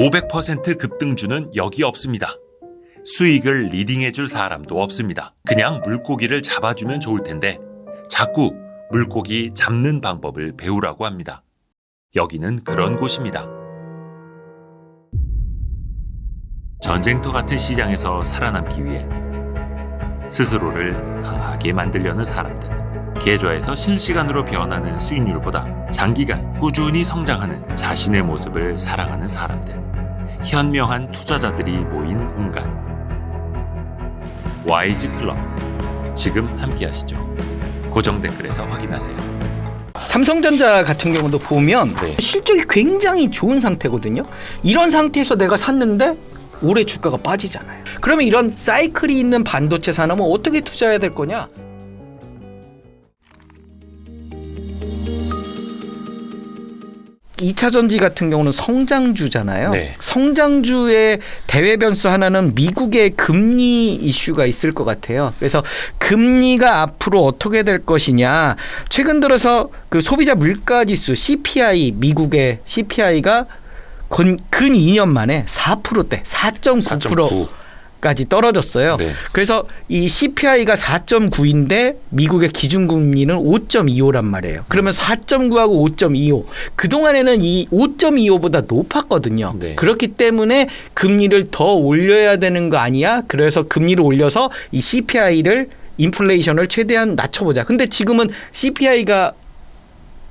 500% 급등주는 여기 없습니다. 수익을 리딩해줄 사람도 없습니다. 그냥 물고기를 잡아주면 좋을 텐데 자꾸 물고기 잡는 방법을 배우라고 합니다. 여기는 그런 곳입니다. 전쟁터 같은 시장에서 살아남기 위해 스스로를 강하게 만들려는 사람들, 계좌에서 실시간으로 변하는 수익률보다 장기간 꾸준히 성장하는 자신의 모습을 사랑하는 사람들, 현명한 투자자들이 모인 공간, 와이즈 클럽. 지금 함께 하시죠. 고정 댓글에서 확인하세요. 삼성전자 같은 경우도 보면 실적이 굉장히 좋은 상태거든요. 이런 상태에서 내가 샀는데 올해 주가가 빠지잖아요. 그러면 이런 사이클이 있는 반도체 산업은 어떻게 투자해야 될 거냐? 이차전지 같은 경우는 성장주잖아요. 네. 성장주의 대외 변수 하나는 미국의 금리 이슈가 있을 것 같아요. 그래서 금리가 앞으로 어떻게 될 것이냐. 최근 들어서 그 소비자 물가지수 CPI, 미국의 CPI가 근 2년 만에 4%대 4.9%까지 떨어졌어요. 네. 그래서 이 CPI가 4.9인데 미국의 기준금리는 5.25란 말이에요. 그러면 4.9하고 5.25. 그동안에는 이 5.25보다 높았거든요. 네. 그렇기 때문에 금리를 더 올려야 되는 거 아니야? 그래서 금리를 올려서 이 CPI를 인플레이션을 최대한 낮춰보자. 근데 지금은 CPI가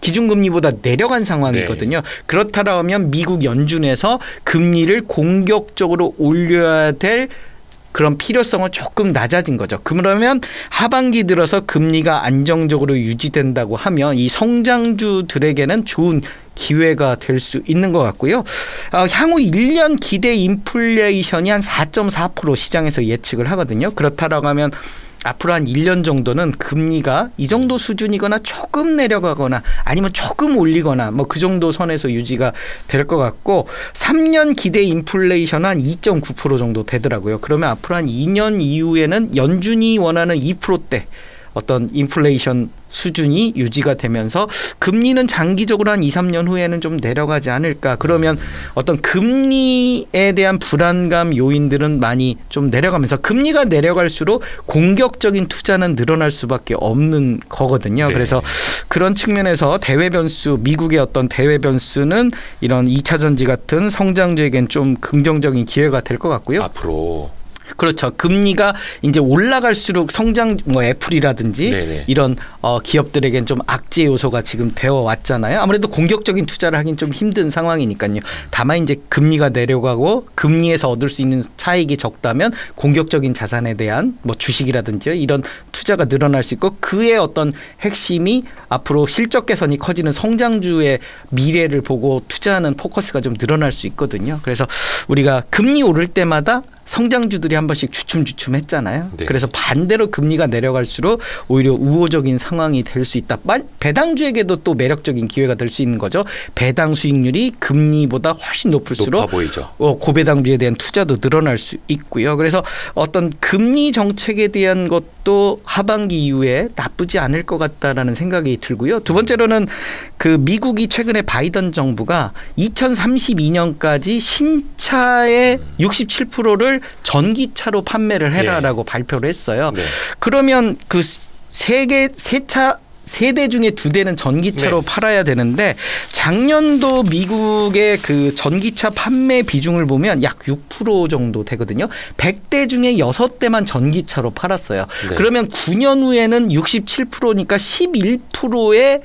기준금리보다 내려간 상황이거든요. 네. 그렇다면 미국 연준에서 금리를 공격적으로 올려야 될 그런 필요성은 조금 낮아진 거죠. 그러면 하반기 들어서 금리가 안정적으로 유지된다고 하면 이 성장주들에게는 좋은 기회가 될 수 있는 것 같고요. 향후 1년 기대 인플레이션이 한 4.4% 시장에서 예측을 하거든요. 그렇다라고 하면 앞으로 한 1년 정도는 금리가 이 정도 수준이거나 조금 내려가거나 아니면 조금 올리거나 뭐 그 정도 선에서 유지가 될 것 같고 3년 기대 인플레이션은 한 2.9% 정도 되더라고요. 그러면 앞으로 한 2년 이후에는 연준이 원하는 2%대 어떤 인플레이션 수준이 유지가 되면서 금리는 장기적으로 한 2, 3년 후에는 좀 내려가지 않을까. 그러면 어떤 금리에 대한 불안감 요인들은 많이 좀 내려가면서 금리가 내려갈수록 공격적인 투자는 늘어날 수밖에 없는 거거든요. 네. 그래서 그런 측면에서 대외 변수, 미국의 어떤 대외 변수는 이런 2차 전지 같은 성장주에겐 좀 긍정적인 기회가 될 것 같고요. 앞으로 그렇죠. 금리가 이제 올라갈수록 성장 뭐 애플이라든지 네네. 이런 기업들에겐 좀 악재 요소가 지금 되어 왔잖아요. 아무래도 공격적인 투자를 하긴 좀 힘든 상황이니까요. 다만 이제 금리가 내려가고 금리에서 얻을 수 있는 차익이 적다면 공격적인 자산에 대한 뭐 주식이라든지 이런 투자가 늘어날 수 있고 그의 어떤 핵심이 앞으로 실적 개선이 커지는 성장주의 미래를 보고 투자하는 포커스가 좀 늘어날 수 있거든요. 그래서 우리가 금리 오를 때마다 성장주들이 한 번씩 주춤주춤 했잖아요. 네. 그래서 반대로 금리가 내려갈수록 오히려 우호적인 상황이 될 수 있다. 배당주에게도 또 매력적인 기회가 될 수 있는 거죠. 배당 수익률이 금리보다 훨씬 높을수록 높아 보이죠. 고배당주에 대한 투자도 늘어날 수 있고요. 그래서 어떤 금리 정책에 대한 것도 하반기 이후에 나쁘지 않을 것 같다라는 생각이 들고요. 두 번째로는 그 미국이 최근에 바이든 정부가 2032년까지 신차의 67%를 전기차로 판매를 해라라고 발표를 했어요. 네. 그러면 그 세 대 중에 2대는 전기차로 팔아야 되는데 작년도 미국의 그 전기차 판매 비중을 보면 약 6% 정도 되거든요. 100대 중에 6대만 전기차로 팔았어요. 네. 그러면 9년 후에는 67%니까 11%의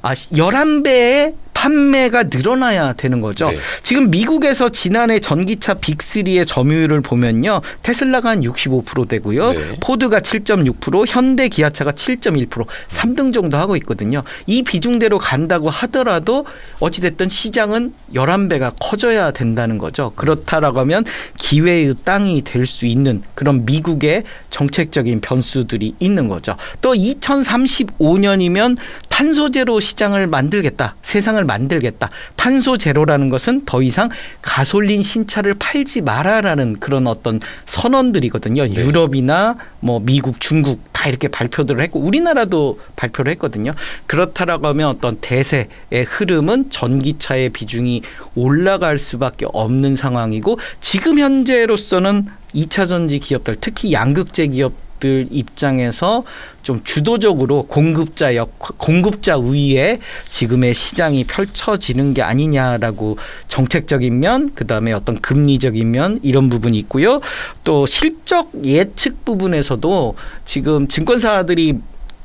11배의 판매가 늘어나야 되는 거죠. 네. 지금 미국에서 지난해 전기차 빅3의 점유율을 보면요. 테슬라가 한 65%되고요. 네. 포드가 7.6%, 현대 기아차가 7.1%, 3등 정도 하고 있거든요. 이 비중대로 간다고 하더라도 어찌됐든 시장은 11배가 커져야 된다는 거죠. 그렇다라고 하면 기회의 땅이 될 수 있는 그런 미국의 정책적인 변수들이 있는 거죠. 또 2035년이면 탄소 제로 시장을 만들겠다. 세상을 만들겠다. 탄소 제로라는 것은 더 이상 가솔린 신차를 팔지 마라라는 그런 어떤 선언들이거든요. 네. 유럽이나 뭐 미국, 중국 다 이렇게 발표들을 했고 우리나라도 발표를 했거든요. 그렇다라고 하면 어떤 대세의 흐름은 전기차의 비중이 올라갈 수밖에 없는 상황이고 지금 현재로서는 2차 전지 기업들 특히 양극재 기업들 입장에서 좀 주도적으로 공급자 우위에 지금의 시장이 펼쳐지는 게 아니냐라고 정책적인 면, 그다음에 어떤 금리적인 면 이런 부분이 있고요. 또 실적 예측 부분에서도 지금 증권사들이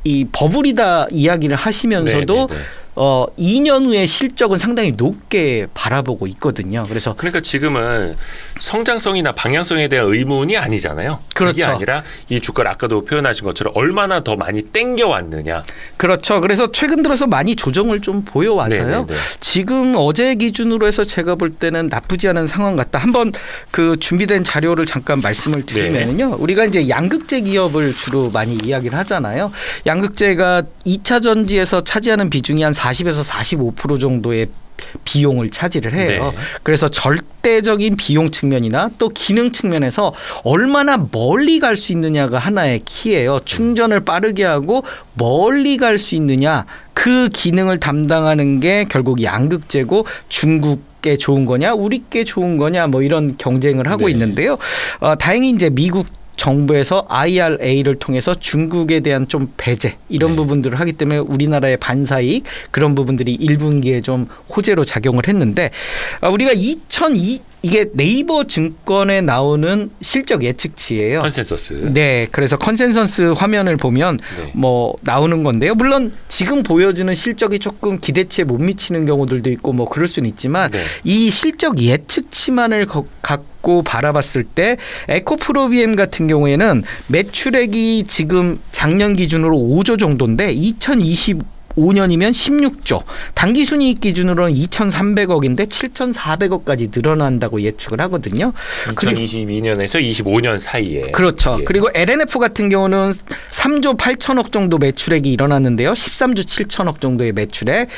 이 버블이다 이야기를 하시면서도 네네네. 2년 후에 실적은 상당히 높게 바라보고 있거든요. 그러니까 지금은 성장성이나 방향성에 대한 의문이 아니잖아요. 그렇죠. 그게 아니라 이 주가를 아까도 표현하신 것처럼 얼마나 더 많이 땡겨왔느냐. 그렇죠. 그래서 최근 들어서 많이 조정을 좀 보여와서요. 네네네. 지금 어제 기준으로 해서 제가 볼 때는 나쁘지 않은 상황 같다. 한번 그 준비된 자료를 잠깐 말씀을 드리면요. 우리가 이제 양극재 기업을 주로 많이 이야기를 하잖아요. 양극재가 2차 전지에서 차지하는 비중이 한 40에서 45% 정도의 비용을 차지를 해요. 네. 그래서 절대적인 비용 측면이나 또 기능 측면에서 얼마나 멀리 갈 수 있느냐가 하나의 키예요. 충전을 빠르게 하고 멀리 갈 수 있느냐. 그 기능을 담당하는 게 결국 양극재고 중국께 좋은 거냐 우리께 좋은 거냐 뭐 이런 경쟁을 하고 네. 있는데요. 다행히 이제 미국 정부에서 IRA를 통해서 중국에 대한 좀 배제 이런 네. 부분들을 하기 때문에 우리나라의 반사이익 그런 부분들이 1분기에 좀 호재로 작용을 했는데 우리가 이게 네이버 증권에 나오는 실적 예측치예요. 컨센서스. 네, 그래서 컨센서스 화면을 보면 네. 뭐 나오는 건데요. 물론 지금 보여지는 실적이 조금 기대치에 못 미치는 경우들도 있고 뭐 그럴 수는 있지만 네. 이 실적 예측치만을 갖고 바라봤을 때 에코프로비엠 같은 경우에는 매출액이 지금 작년 기준으로 5조 정도인데 2025년이면 16조, 당기순이익 기준으로는 2,300억인데 7,400억까지 늘어난다고 예측을 하거든요. 2022년에서 25년 사이에. 그렇죠. 예. 그리고 LNF 같은 경우는 3조 8천억 정도 매출액이 일어났는데요. 13조 7천억 정도의 매출액.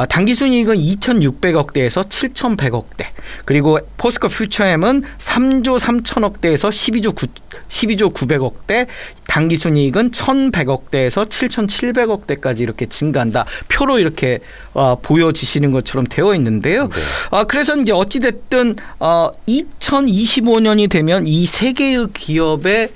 당기순이익은 2,600억대에서 7,100억대. 그리고 포스코 퓨처엠은 3조 3천억대에서 12조 900억대. 당기순이익은 1,100억대에서 7,700억대까지 이렇게 증가한다. 표로 이렇게 보여지시는 것처럼 되어 있는데요. 네. 그래서 이제 어찌 됐든 2025년이 되면 이 세 개의 기업의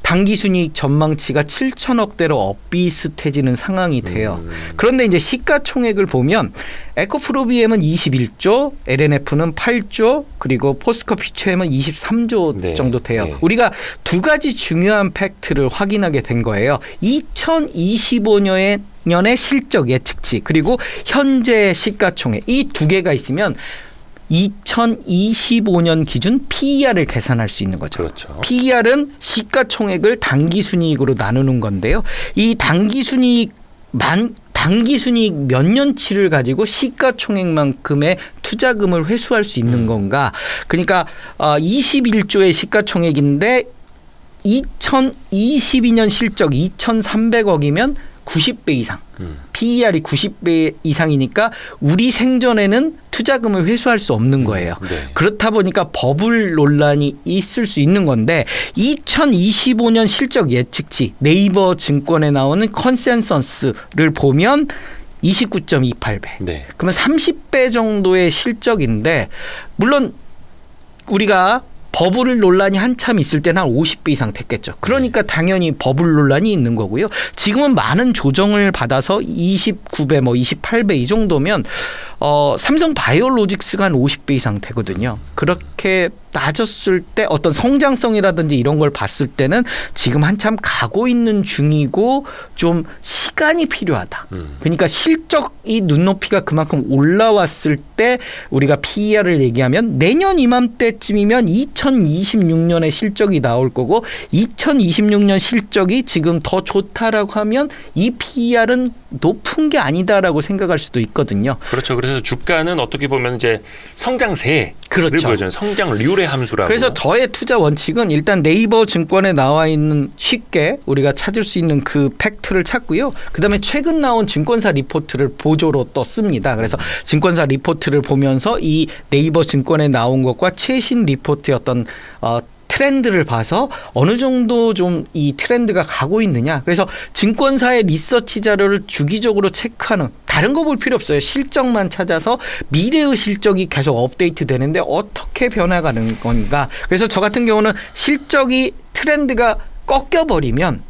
당기순이익 전망치가 7천억대로 엇비슷해지는 상황이 돼요. 그런데 이제 시가총액을 보면 에코프로비엠은 21조, LNF는 8조, 그리고 포스코 퓨처엠은 23조 네. 정도 돼요. 네. 우리가 두 가지 중요한 팩트를 확인하게 된 거예요. 2025년의 실적 예측치 그리고 현재 시가총액 이 두 개가 있으면 2025년 기준 PER을 계산할 수 있는 거죠. 그렇죠. PER은 시가총액을 당기순이익으로 나누는 건데요. 이 당기순이익 몇 년치를 가지고 시가총액만큼의 투자금을 회수할 수 있는 건가? 그러니까 21조의 시가총액인데 2022년 실적 2,300억이면 90배 이상. PER이 90배 이상이니까 우리 생전에는 투자금을 회수할 수 없는 거예요. 네. 그렇다 보니까 버블 논란이 있을 수 있는 건데 2025년 실적 예측치 네이버 증권에 나오는 컨센서스를 보면 29.28배. 네. 그러면 30배 정도의 실적인데 물론 우리가 버블 논란이 한참 있을 때는 한 50배 이상 됐겠죠. 그러니까 당연히 버블 논란이 있는 거고요. 지금은 많은 조정을 받아서 29배, 뭐 28배 이 정도면 삼성 바이오로직스가 한 50배 이상 되거든요. 그렇게 따졌을 때 어떤 성장성이라든지 이런 걸 봤을 때는 지금 한참 가고 있는 중이고 좀 시간이 필요하다. 그러니까 실적이 눈높이가 그만큼 올라왔을 때 우리가 PER을 얘기하면 내년 이맘때쯤이면 2026년에 실적이 나올 거고 2026년 실적이 지금 더 좋다라고 하면 이 PER은 높은 게 아니다라고 생각할 수도 있거든요. 그렇죠. 그래서 그래서 주가는 어떻게 보면 이제 성장세를 그렇죠. 보여주는 성장률의 함수라고. 그래서 저의 투자 원칙은 일단 네이버 증권에 나와 있는 쉽게 우리가 찾을 수 있는 그 팩트를 찾고요. 그다음에 최근 나온 증권사 리포트를 보조로 또 씁니다. 그래서 증권사 리포트를 보면서 이 네이버 증권에 나온 것과 최신 리포트의 어떤 트렌드를 봐서 어느 정도 좀 이 트렌드가 가고 있느냐. 그래서 증권사의 리서치 자료를 주기적으로 체크하는, 다른 거 볼 필요 없어요. 실적만 찾아서 미래의 실적이 계속 업데이트 되는데 어떻게 변화가는 건가. 그래서 저 같은 경우는 실적이 트렌드가 꺾여버리면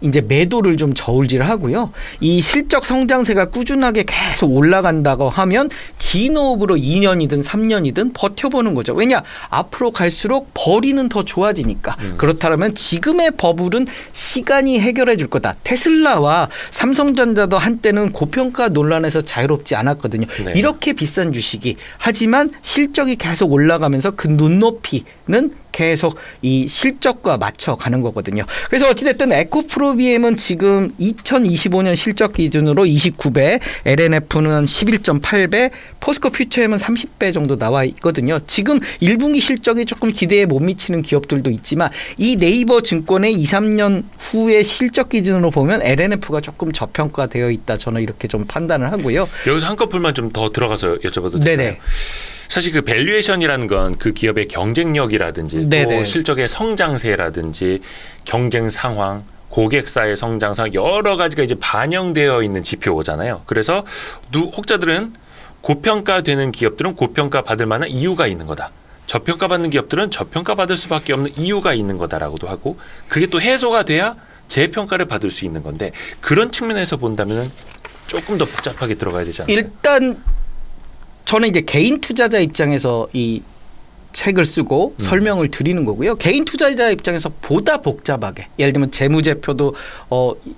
이제 매도를 좀 저울질 하고요. 이 실적 성장세가 꾸준하게 계속 올라간다고 하면 긴 호흡으로 2년이든 3년이든 버텨보는 거죠. 왜냐? 앞으로 갈수록 벌이는 더 좋아지니까. 그렇다면 지금의 버블은 시간이 해결해 줄 거다. 테슬라와 삼성전자도 한때는 고평가 논란에서 자유롭지 않았거든요. 네. 이렇게 비싼 주식이. 하지만 실적이 계속 올라가면서 그 눈높이는 계속 이 실적과 맞춰가는 거거든요. 그래서 어찌됐든 에코프로비엠은 지금 2025년 실적 기준으로 29배, LNF는 11.8배, 포스코 퓨처엠은 30배 정도 나와 있거든요. 지금 1분기 실적이 조금 기대에 못 미치는 기업들도 있지만 이 네이버 증권의 2, 3년 후의 실적 기준으로 보면 LNF가 조금 저평가되어 있다. 저는 이렇게 좀 판단을 하고요. 여기서 한꺼풀만 좀 더 들어가서 여쭤봐도 될까요? 네네. 사실 그 밸류에이션이라는 건 그 기업의 경쟁력이라든지 네네. 또 실적의 성장세라든지 경쟁 상황, 고객사의 성장상 여러 가지가 이제 반영되어 있는 지표잖아요. 그래서 혹자들은 고평가되는 기업들은 고평가 받을 만한 이유가 있는 거다. 저평가 받는 기업들은 저평가 받을 수밖에 없는 이유가 있는 거다라고도 하고, 그게 또 해소가 돼야 재평가를 받을 수 있는 건데, 그런 측면에서 본다면 조금 더 복잡하게 들어가야 되지 않나요? 일단 저는 이제 개인 투자자 입장에서 이 책을 쓰고 설명을 드리는 거고요. 개인 투자자 입장에서 보다 복잡하게, 예를 들면 재무제표도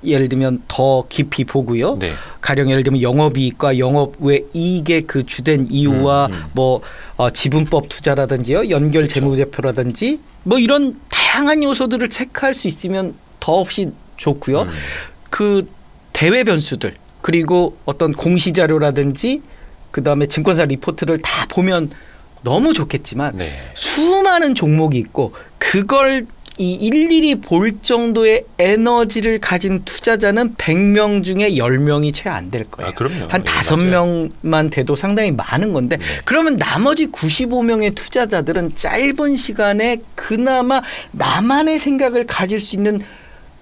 예를 들면 더 깊이 보고요. 네. 가령 예를 들면 영업이익과 영업 외 이익의 그 주된 이유와 뭐 지분법 투자라든지요, 연결 재무제표라든지 뭐 이런 다양한 요소들을 체크할 수 있으면 더없이 좋고요. 그 대외 변수들, 그리고 어떤 공시 자료라든지 그다음에 증권사 리포트를 다 보면 너무 좋겠지만 네. 수많은 종목이 있고 그걸 일일이 볼 정도의 에너지를 가진 투자자는 100명 중에 10명이 채 안 될 거예요. 아, 그럼요. 한 네, 5명만 돼도 상당히 많은 건데, 그러면 나머지 95명의 투자자들은 짧은 시간에 그나마 나만의 생각을 가질 수 있는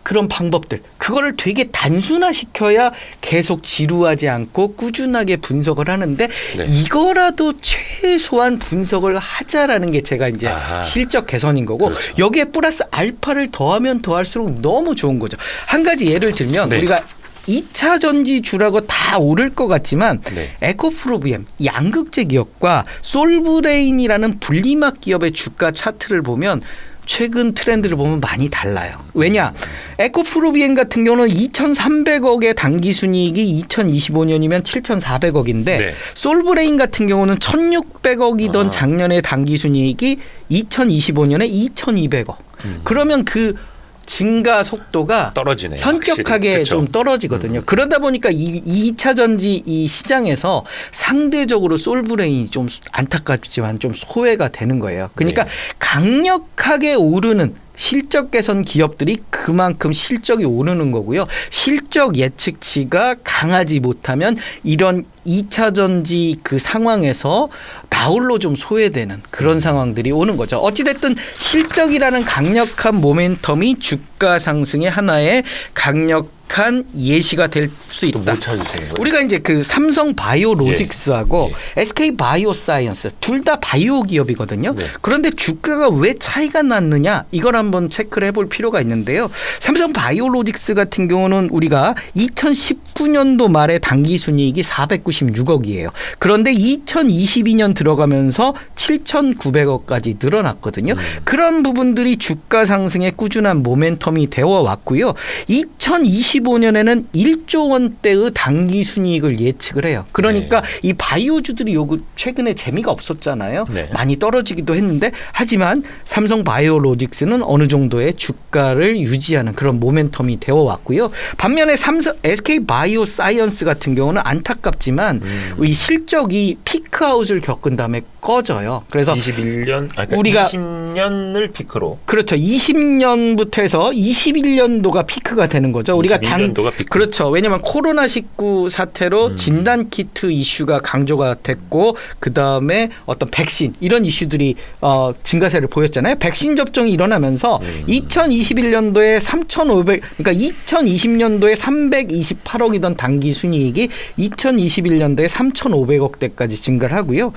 그런 방법들, 그거를 되게 단순화시켜야 계속 지루하지 않고 꾸준하게 분석을 하는데, 네. 이거라도 최소한 분석을 하자라는 게 제가 이제 아하. 실적 개선인 거고, 그렇죠. 여기에 플러스 알파를 더하면 더할수록 너무 좋은 거죠. 한 가지 예를 들면 네. 우리가 2차 전지주라고 다 오를 것 같지만 네. 에코프로비엠, 양극재 기업과 솔브레인이라는 분리막 기업의 주가 차트를 보면 최근 트렌드를 보면 많이 달라요. 왜냐? 에코프로비엠 같은 경우는 2,300억의 당기순이익이 2025년이면 7,400억인데 네. 솔브레인 같은 경우는 1,600억이던 작년의 당기순이익이 2025년에 2,200억. 그러면 그 증가 속도가 떨어지네요. 현격하게 확실히. 좀 그렇죠. 떨어지거든요. 그러다 보니까 이 2차 전지 이 시장에서 상대적으로 솔브레인이 좀 안타깝지만 좀 소외가 되는 거예요. 그러니까 네. 강력하게 오르는 실적 개선 기업들이 그만큼 실적이 오르는 거고요. 실적 예측치가 강하지 못하면 이런 2차 전지 그 상황에서 나홀로 좀 소외되는 그런 상황들이 오는 거죠. 어찌됐든 실적이라는 강력한 모멘텀이 주가 상승의 하나의 강력한 예시가 될 수 또 있다. 못 찾으시는 거예요? 우리가 이제 그 삼성 바이오로직스하고 SK 바이오사이언스 둘 다 바이오 기업이거든요. 네. 그런데 주가가 왜 차이가 났느냐, 이걸 한번 체크를 해볼 필요가 있는데요. 삼성 바이오로직스 같은 경우는 우리가 2019년도 말에 당기순이익이 496억이에요. 그런데 2022년 들어가면서 7,900억까지 늘어났거든요. 그런 부분들이 주가 상승의 꾸준한 모멘텀이 되어 왔고요. 2025 2025년에는 1조 원대의 당기 순이익을 예측을 해요. 그러니까 이 바이오주들이 최근에 재미가 없었잖아요. 네. 많이 떨어지기도 했는데 하지만 삼성 바이오로직스는 어느 정도의 주가를 유지하는 그런 모멘텀이 되어 왔고요. 반면에 SK 바이오사이언스 같은 경우는 안타깝지만 이 실적이 피크아웃을 겪은 다음에 꺼져요. 그래서 21년 그러니까 우리가 20년을 피크로 그렇죠. 20년부터 해서 21년도가 피크가 되는 거죠. 우리가 21년도가 피크. 그렇죠. 왜냐하면 코로나19 사태로 진단 키트 이슈가 강조가 됐고 그다음에 어떤 백신 이런 이슈들이 증가세를 보였잖아요. 백신 접종이 일어나면서 2021년도에 3,500 그러니까 2020년도에 328억이던 당기 순이익이 2021년도에 3,500억대까지 증가를 하고요.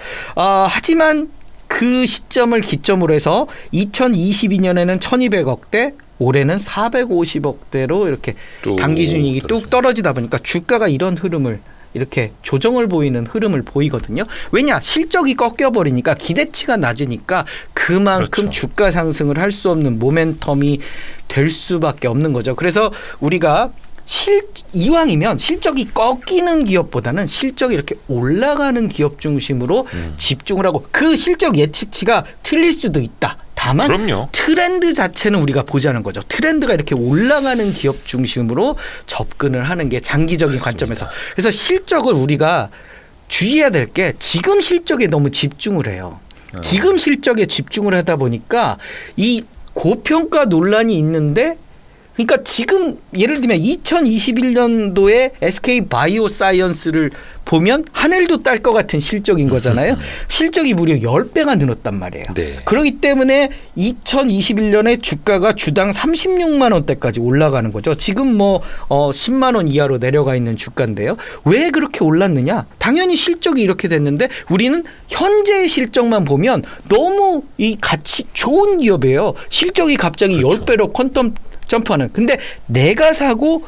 하지만 그 시점을 기점으로 해서 2022년에는 1,200억대, 올해는 450억대로 이렇게 당기 순이익이 뚝 떨어지다 보니까 주가가 이런 흐름을 이렇게 조정을 보이는 흐름을 보이거든요. 왜냐? 실적이 꺾여버리니까 기대치가 낮으니까 그만큼 그렇죠. 주가 상승을 할 수 없는 모멘텀이 될 수밖에 없는 거죠. 그래서 우리가 이왕이면 실적이 꺾이는 기업보다는 실적이 이렇게 올라가는 기업 중심으로 집중을 하고 그 실적 예측치가 틀릴 수도 있다. 다만 그럼요. 트렌드 자체는 우리가 보자는 거죠. 트렌드가 이렇게 올라가는 기업 중심으로 접근을 하는 게 장기적인 관점에서. 그래서 실적을 우리가 주의해야 될 게 지금 실적에 너무 집중을 해요. 지금 실적에 집중을 하다 보니까 이 고평가 논란이 있는데 그러니까 지금 예를 들면 2021년도에 SK 바이오사이언스를 보면 하늘도 딸 것 같은 실적인 거잖아요. 실적이 무려 10배가 늘었단 말이에요. 네. 그렇기 때문에 2021년에 주가가 주당 36만 원대까지 올라가는 거죠. 지금 뭐 10만 원 이하로 내려가 있는 주가인데요. 왜 그렇게 올랐느냐? 당연히 실적이 이렇게 됐는데 우리는 현재의 실적만 보면 너무 이 가치 좋은 기업이에요. 실적이 갑자기 그렇죠. 10배로 퀀텀 점프하는. 근데 내가 사고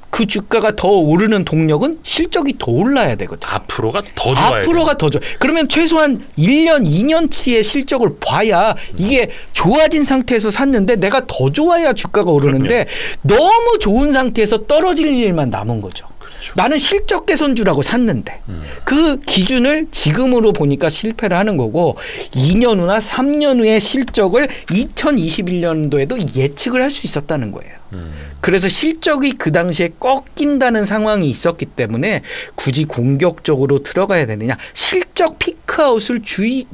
그 주가가 더 오르는 동력은 실적이 더 올라야 되거든. 앞으로가 더 좋아야 앞으로가 더 좋아. 그러면 최소한 1년, 2년치의 실적을 봐야 이게 좋아진 상태에서 샀는데 내가 더 좋아야 주가가 오르는데 너무 좋은 상태에서 떨어질 일만 남은 거죠. 그렇죠. 나는 실적 개선주라고 샀는데 그 기준을 지금으로 보니까 실패를 하는 거고 2년 후나 3년 후의 실적을 2021년도에도 예측을 할 수 있었다는 거예요. 그래서 실적이 그 당시에 꺾인다는 상황이 있었기 때문에 굳이 공격적으로 들어가야 되느냐. 실적 피크아웃을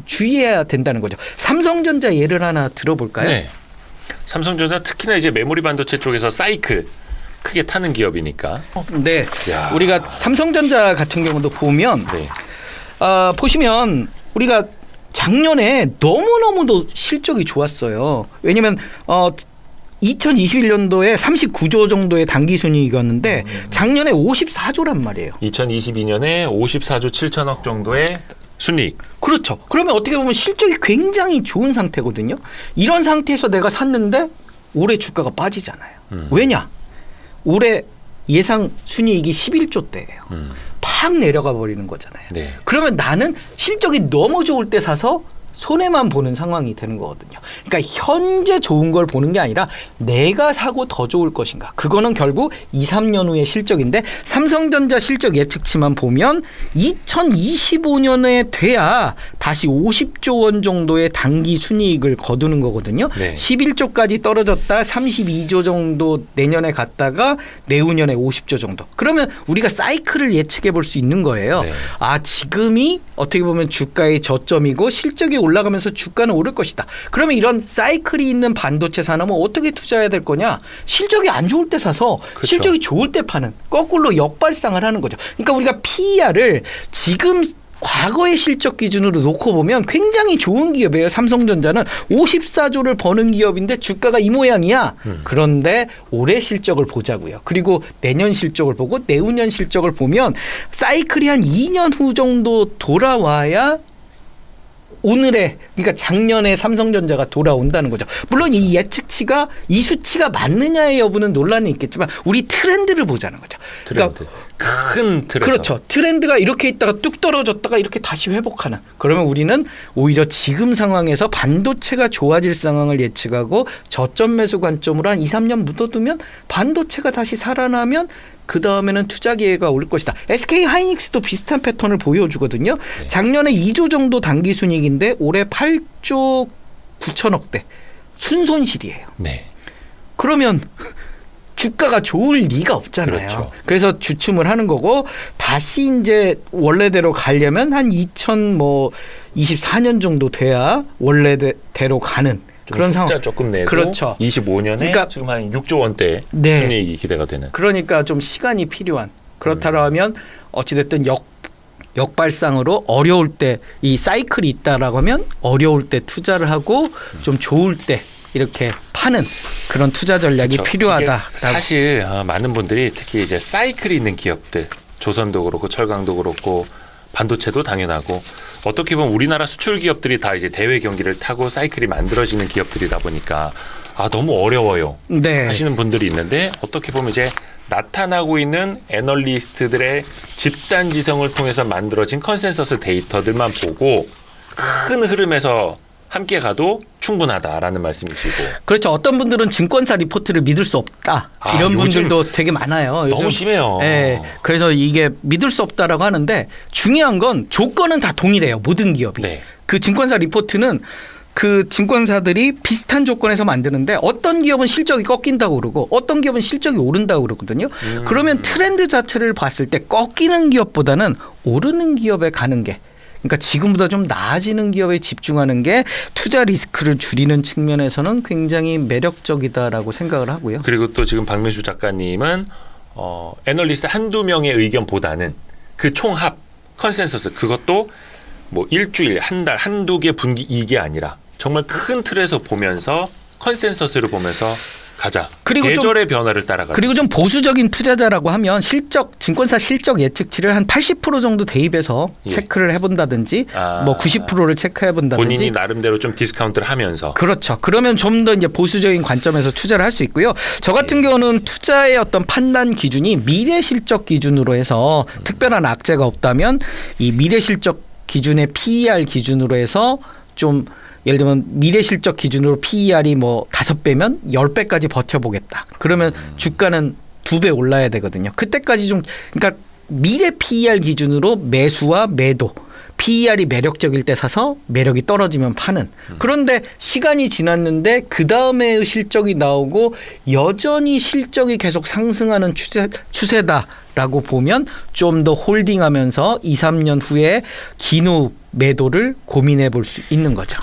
주의해야 된다는 거죠. 삼성전자 예를 하나 들어볼까요? 네. 삼성전자 특히나 이제 메모리 반도체 쪽에서 사이클 크게 타는 기업이니까. 네. 야. 우리가 삼성전자 같은 경우도 보면 네. 보시면 우리가 작년에 너무너무도 실적이 좋았어요. 왜냐하면 2021년도에 39조 정도의 당기순이익이었는데 작년에 54조란 말이에요. 2022년에 54조 7천억 정도의 순이익. 그렇죠. 그러면 어떻게 보면 실적이 굉장히 좋은 상태거든요. 이런 상태에서 내가 샀는데 올해 주가가 빠지잖아요. 왜냐? 올해 예상 순이익이 11조대예요. 팍 내려가 버리는 거잖아요. 네. 그러면 나는 실적이 너무 좋을 때 사서 손해만 보는 상황이 되는 거거든요. 그러니까 현재 좋은 걸 보는 게 아니라 내가 사고 더 좋을 것인가. 그거는 결국 2, 3년 후의 실적인데 삼성전자 실적 예측치만 보면 2025년에 돼야 다시 50조 원 정도의 단기 순이익을 거두는 거거든요. 네. 11조까지 떨어졌다 32조 정도 내년에 갔다가 내후년에 50조 정도. 그러면 우리가 사이클을 예측해 볼 수 있는 거예요. 네. 지금이 어떻게 보면 주가의 저점이고 실적이 올라가면서 주가는 오를 것이다. 그러면 이런 사이클이 있는 반도체 산업은 어떻게 투자해야 될 거냐? 실적이 안 좋을 때 사서 그렇죠. 실적이 좋을 때 파는 거꾸로 역발상을 하는 거죠. 그러니까 우리가 PER을 지금 과거의 실적 기준으로 놓고 보면 굉장히 좋은 기업이에요. 삼성전자는 54조를 버는 기업인데 주가가 이 모양이야. 그런데 올해 실적을 보자고요. 그리고 내년 실적을 보고 내후년 실적을 보면 사이클이 한 2년 후 정도 돌아와야 오늘의 그러니까 작년에 삼성전자가 돌아온다는 거죠. 물론 이 예측치가 이 수치가 맞느냐의 여부는 논란이 있겠지만 우리 트렌드를 보자는 거죠. 트렌드. 그러니까 큰 틀에서. 그렇죠. 트렌드가 이렇게 있다가 뚝 떨어졌다가 이렇게 다시 회복하는. 그러면 우리는 오히려 지금 상황에서 반도체가 좋아질 상황을 예측하고 저점 매수 관점으로 한 2, 3년 묻어두면 반도체가 다시 살아나면 그 다음에는 투자 기회가 올 것이다. SK 하이닉스도 비슷한 패턴을 보여주거든요. 네. 작년에 2조 정도 당기 순이익인데 올해 8조 9천억대 순손실이에요. 네. 그러면 주가가 좋을 리가 없잖아요. 그렇죠. 그래서 주춤을 하는 거고 다시 이제 원래대로 가려면 한 2024년 정도 돼야 원래대로 가는 그런 상황. 숫자 조금 내고 그렇죠. 25년에 그러니까 지금 한 6조 원대 네. 순이익이 기대가 되는. 그러니까 좀 시간이 필요한. 그렇다면 어찌됐든 역발상으로 어려울 때 이 사이클이 있다라고 하면 어려울 때 투자를 하고 좀 좋을 때 이렇게 파는 그런 투자 전략이 그렇죠. 필요하다. 이게 사실 많은 분들이 특히 이제 사이클이 있는 기업들, 조선도 그렇고 철강도 그렇고 반도체도 당연하고 어떻게 보면 우리나라 수출 기업들이 다 이제 대외 경기를 타고 사이클이 만들어지는 기업들이다 보니까 너무 어려워요 네. 하시는 분들이 있는데 어떻게 보면 이제 나타나고 있는 애널리스트들의 집단 지성을 통해서 만들어진 컨센서스 데이터들만 보고 큰 흐름에서 함께 가도 충분하다라는 말씀이시고. 그렇죠. 어떤 분들은 증권사 리포트를 믿을 수 없다. 이런 분들도 되게 많아요. 너무 요즘. 심해요. 네. 그래서 이게 믿을 수 없다라고 하는데 중요한 건 조건은 다 동일해요. 모든 기업이. 네. 그 증권사 리포트는 그 증권사들이 비슷한 조건에서 만드는데 어떤 기업은 실적이 꺾인다고 그러고 어떤 기업은 실적이 오른다고 그러거든요. 그러면 트렌드 자체를 봤을 때 꺾이는 기업보다는 오르는 기업에 가는 게 그러니까 지금보다 좀 나아지는 기업에 집중하는 게 투자 리스크를 줄이는 측면에서는 굉장히 매력적이다라고 생각을 하고요. 그리고 또 지금 박민수 작가님은 애널리스트 한두 명의 의견보다는 그 총합 컨센서스 그것도 뭐 일주일, 한 달, 한두 개 분기 이게 아니라 정말 큰 틀에서 보면서 컨센서스를 보면서 가자. 그리고 계절의 변화를 따라가자. 그리고 좀 보수적인 투자자라고 하면 증권사 실적 예측치를 한 80% 정도 대입해서 예. 체크를 해본다든지 뭐 90%를 체크해본다든지 본인이 나름대로 좀 디스카운트를 하면서. 그렇죠. 그러면 좀 더 이제 보수적인 관점에서 투자를 할 수 있고요. 저 같은 경우는 투자의 어떤 판단 기준이 미래 실적 기준으로 해서 특별한 악재가 없다면 이 미래 실적 기준의 PER 기준으로 해서 좀 예를 들면 미래 실적 기준으로 PER이 뭐 5배면 10배까지 버텨보겠다. 그러면 주가는 2배 올라야 되거든요. 그때까지 좀 그러니까 미래 PER 기준으로 매수와 매도 PER이 매력적일 때 사서 매력이 떨어지면 파는. 그런데 시간이 지났는데 그 다음에 실적이 나오고 여전히 실적이 계속 상승하는 추세다라고 보면 좀 더 홀딩하면서 2, 3년 후에 기후 매도를 고민해 볼 수 있는 거죠.